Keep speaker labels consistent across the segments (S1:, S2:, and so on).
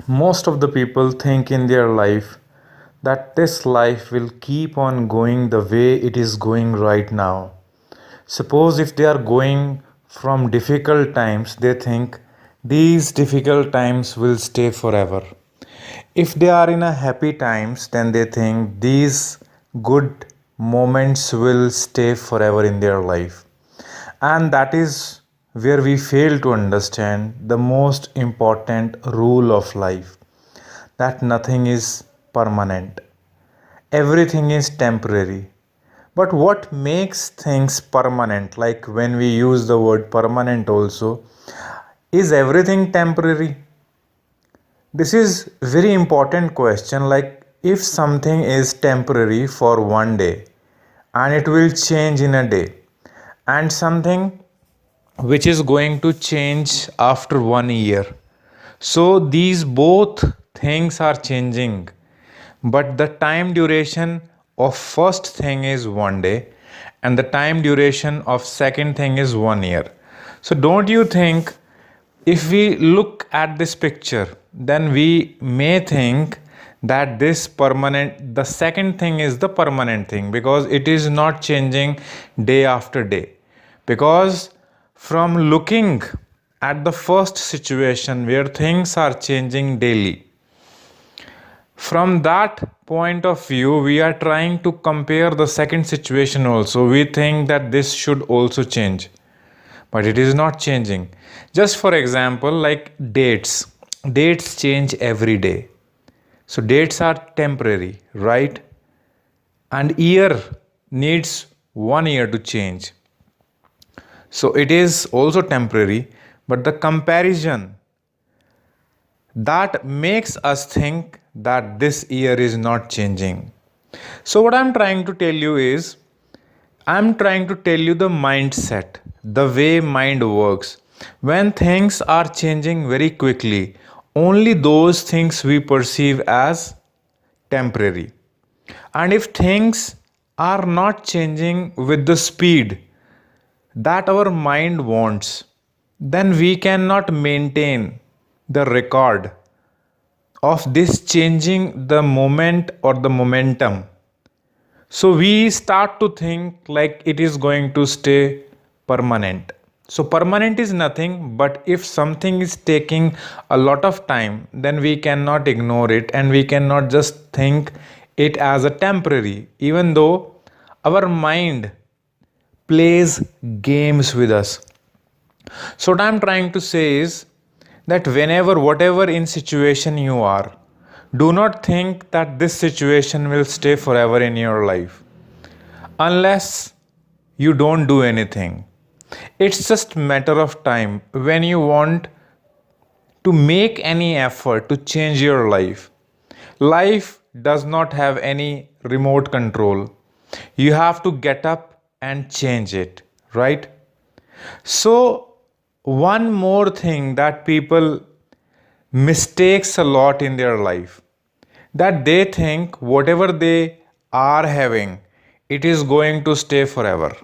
S1: Most of the people think in their life that this life will keep on going the way it is going right now. Suppose if they are going from difficult times, they think these difficult times will stay forever. If they are in a happy times, then they think these good moments will stay forever in their life. And that is where we fail to understand the most important rule of life, that nothing is permanent, everything is temporary. But what makes things permanent, like when we use the word permanent also, is everything temporary? This is very important question. Like if something is temporary for one day and it will change in a day, and something which is going to change after 1 year, so these both things are changing, but the time duration of first thing is 1 day and the time duration of second thing is 1 year. So don't you think, if we look at this picture, then we may think that this permanent, the second thing is the permanent thing, because it is not changing day after day. Because from looking at the first situation where things are changing daily, from that point of view we are trying to compare the second situation also. We think that this should also change, but it is not changing. Just for example, like dates change every day, so dates are temporary, right? And year needs 1 year to change, so it is also temporary. But the comparison that makes us think that this year is not changing. So what I'm trying to tell you is, I'm trying to tell you the mindset, the way mind works. When things are changing very quickly, only those things we perceive as temporary. And if things are not changing with the speed that our mind wants, then we cannot maintain the record of this changing the moment or the momentum. So we start to think like it is going to stay permanent. So permanent is nothing, but if something is taking a lot of time, then we cannot ignore it and we cannot just think it as a temporary, even though our mind plays games with us. So what I'm trying to say is that whenever, whatever in situation you are, do not think that this situation will stay forever in your life, unless you don't do anything. It's just matter of time when you want to make any effort to change your life. Life does not have any remote control. You have to get up and change it, right? So, one more thing that people mistakes a lot in their life, that they think whatever they are having, it is going to stay forever.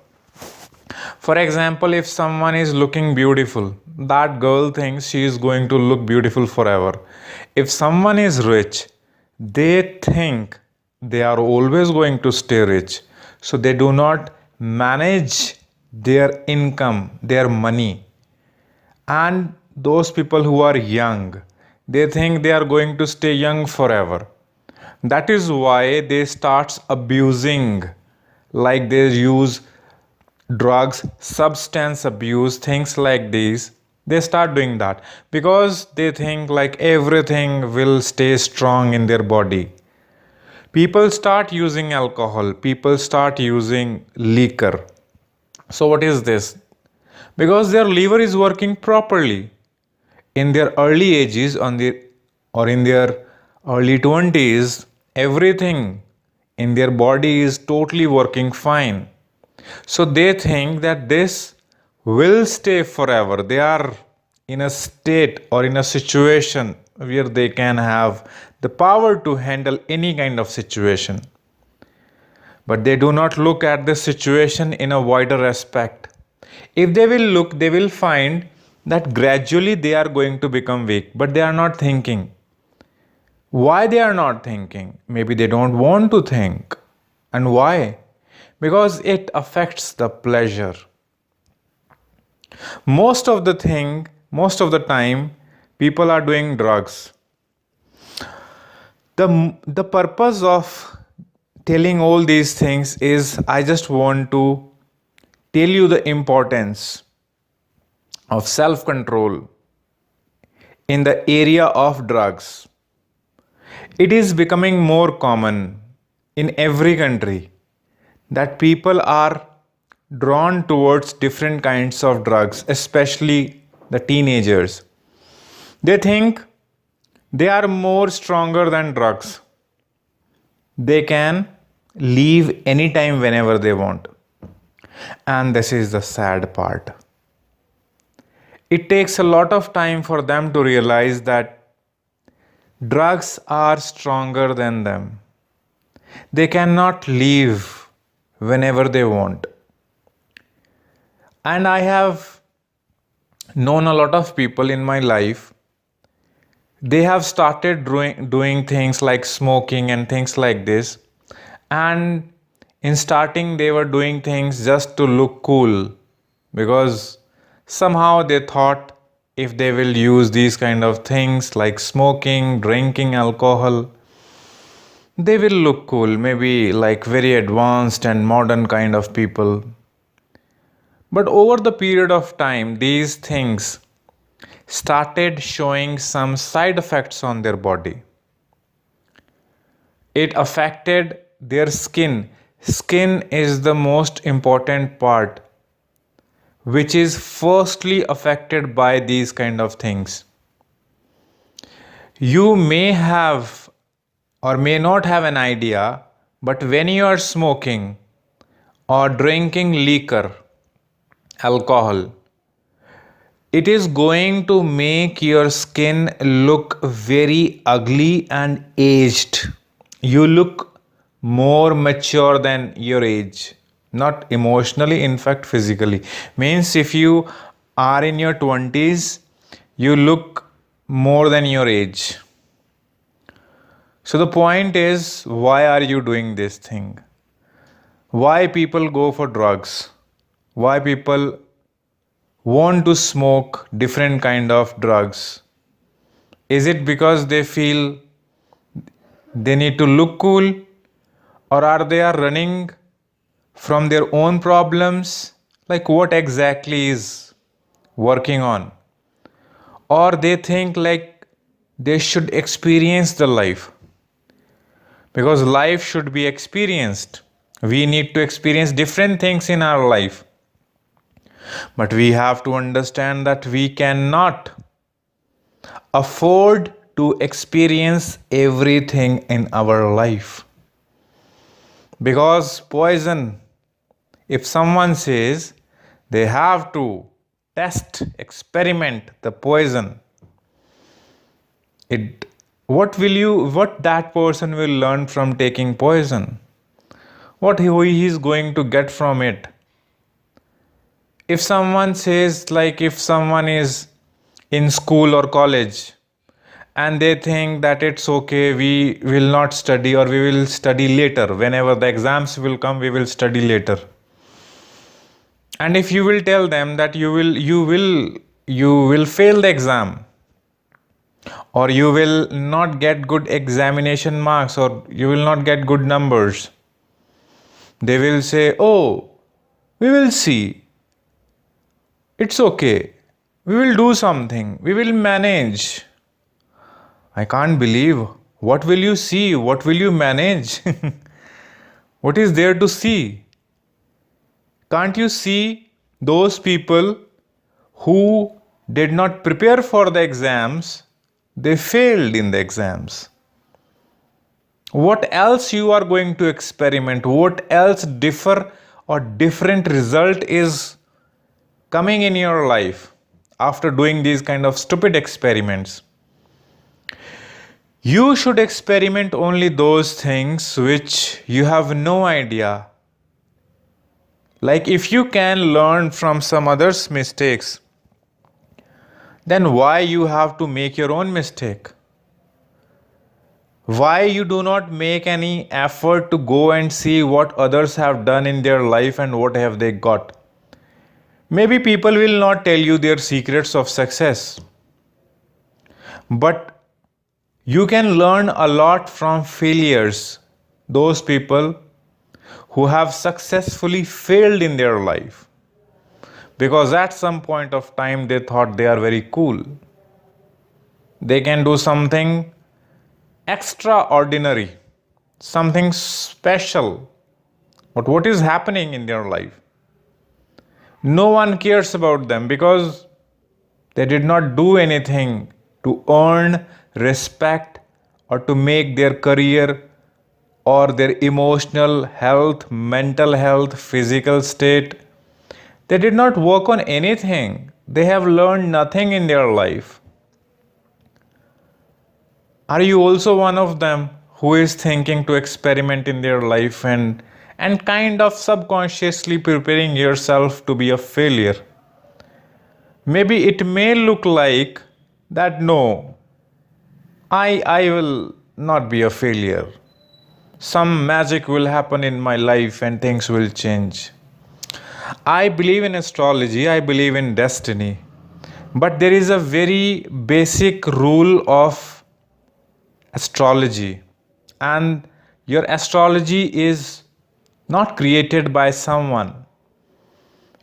S1: For example, if someone is looking beautiful, that girl thinks she is going to look beautiful forever. If someone is rich, they think they are always going to stay rich. So they do not manage their income, their money. And those people who are young, they think they are going to stay young forever. That is why they start abusing, like they use drugs, substance abuse, things like these. They start doing that because they think like everything will stay strong in their body. People start using alcohol, people start using liquor. So what is this? Because their liver is working properly. In their early ages, or in their early 20s, everything in their body is totally working fine. So they think that this will stay forever. They are in a state or in a situation where they can have the power to handle any kind of situation. But they do not look at the situation in a wider aspect. If they will look, they will find that gradually they are going to become weak, but they are not thinking. Why they are not thinking? Maybe they don't want to think. And why? Because it affects the pleasure. Most of the time, people are doing drugs. The purpose of telling all these things is I just want to tell you the importance of self control in the area of drugs. It is becoming more common in every country that people are drawn towards different kinds of drugs, especially the teenagers. They think they are more stronger than drugs. They can leave anytime whenever they want. And this is the sad part. It takes a lot of time for them to realize that drugs are stronger than them. They cannot leave whenever they want. And I have known a lot of people in my life. They have started doing things like smoking and things like this. And in starting, they were doing things just to look cool because somehow they thought if they will use these kind of things like smoking, drinking alcohol, they will look cool, maybe like very advanced and modern kind of people. But over the period of time, these things started showing some side effects on their body. It affected their skin. Skin is the most important part, which is firstly affected by these kind of things. You may have or may not have an idea, but when you are smoking or drinking liquor, alcohol, it is going to make your skin look very ugly and aged. You look more mature than your age, not emotionally, in fact, physically. Means if you are in your 20s, you look more than your age. So the point is, why are you doing this thing? Why people go for drugs? Why people want to smoke different kind of drugs? Is it because they feel they need to look cool, or are they are running from their own problems? Like what exactly is working on? Or they think like they should experience the life, because life should be experienced. We need to experience different things in our life. But we have to understand that we cannot afford to experience everything in our life. Because poison, if someone says they have to experiment the poison, what that person will learn from taking poison? What he is going to get from it? If someone says, like, if someone is in school or college and they think that it's okay, we will not study, or we will study later, whenever the exams will come, we will study later. And if you will tell them that you will fail the exam, or you will not get good examination marks, or you will not get good numbers, they will say, oh, we will see. It's okay. We will do something. We will manage. I can't believe. What will you see? What will you manage? What is there to see? Can't you see those people who did not prepare for the exams? They failed in the exams. What else you are going to experiment? What else different result is coming in your life after doing these kind of stupid experiments? You should experiment only those things which you have no idea. Like if you can learn from some others' mistakes, then why you have to make your own mistake? Why you do not make any effort to go and see what others have done in their life and what have they got? Maybe people will not tell you their secrets of success, but you can learn a lot from failures. Those people who have successfully failed in their life, because at some point of time they thought they are very cool. They can do something extraordinary, something special. But what is happening in their life? No one cares about them because they did not do anything to earn respect or to make their career or their emotional health, mental health, physical state. They did not work on anything. They have learned nothing in their life. Are you also one of them who is thinking to experiment in their life and kind of subconsciously preparing yourself to be a failure? Maybe it may look like that no, I will not be a failure. Some magic will happen in my life and things will change. I believe in astrology, I believe in destiny. But there is a very basic rule of astrology, and your astrology is not created by someone.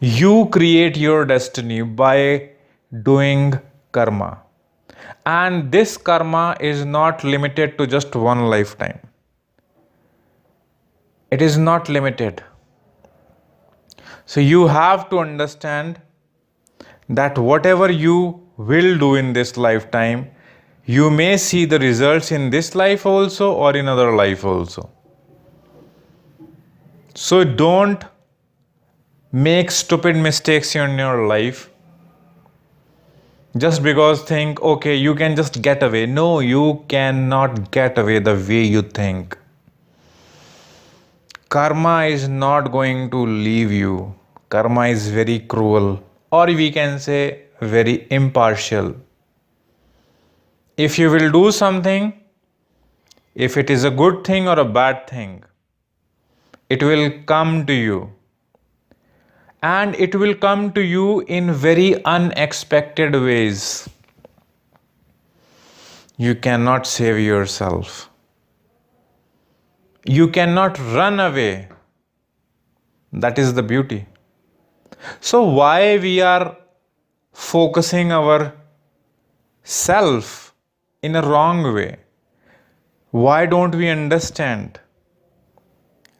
S1: You create your destiny by doing karma. And this karma is not limited to just one lifetime. It is not limited. So you have to understand that whatever you will do in this lifetime, you may see the results in this life also or in other life also. So don't make stupid mistakes in your life just because think okay you can just get away. No, you cannot get away the way you think. Karma is not going to leave you. Karma is very cruel, or we can say very impartial. If you will do something, if it is a good thing or a bad thing, it will come to you. And it will come to you in very unexpected ways. You cannot save yourself. You cannot run away. That is the beauty. So why we are focusing our self in a wrong way? Why don't we understand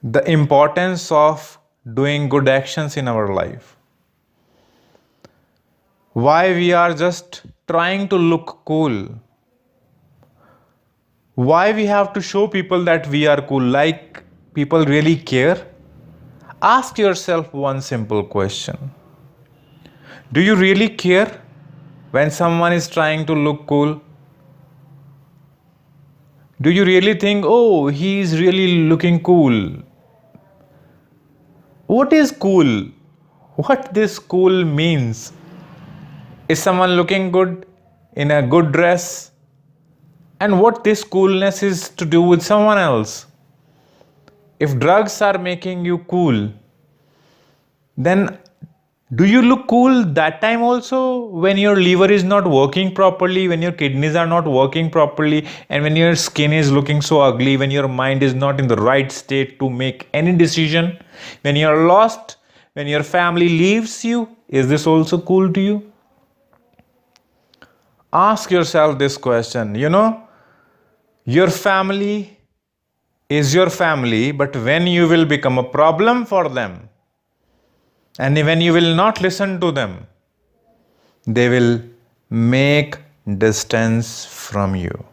S1: the importance of doing good actions in our life? Why we are just trying to look cool? Why we have to show people that we are cool? Like people really care? Ask yourself one simple question. Do you really care when someone is trying to look cool? Do you really think, oh, he is really looking cool? What is cool? What this cool means? Is someone looking good in a good dress? And what this coolness is to do with someone else? If drugs are making you cool, then do you look cool that time also when your liver is not working properly, when your kidneys are not working properly, and when your skin is looking so ugly, when your mind is not in the right state to make any decision, when you are lost, when your family leaves you? Is this also cool to you? Ask yourself this question. Your family is your family, but when you will become a problem for them, and when you will not listen to them, they will make distance from you.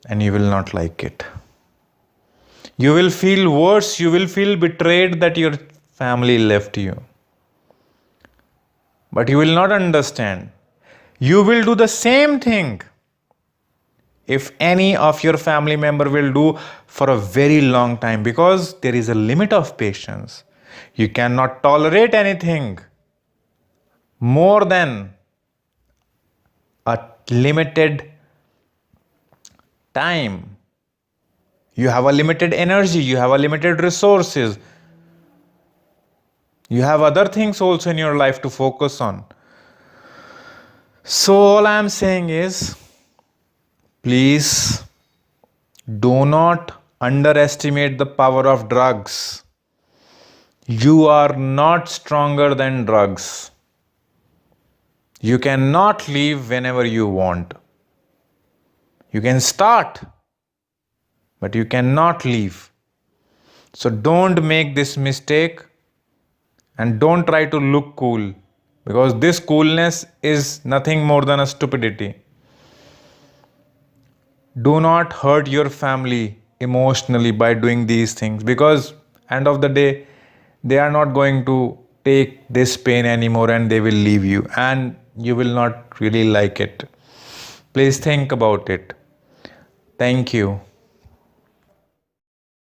S1: And you will not like it. You will feel worse, you will feel betrayed that your family left you. But you will not understand. You will do the same thing if any of your family member will do for a very long time, because there is a limit of patience. You cannot tolerate anything more than a limited time. You have a limited energy, you have a limited resources, you have other things also in your life to focus on. So, all I am saying is please do not underestimate the power of drugs. You are not stronger than drugs. You cannot leave whenever you want. You can start, but you cannot leave. So don't make this mistake and don't try to look cool, because this coolness is nothing more than a stupidity. Do not hurt your family emotionally by doing these things, because end of the day they are not going to take this pain anymore and they will leave you and you will not really like it. Please think about it. Thank you.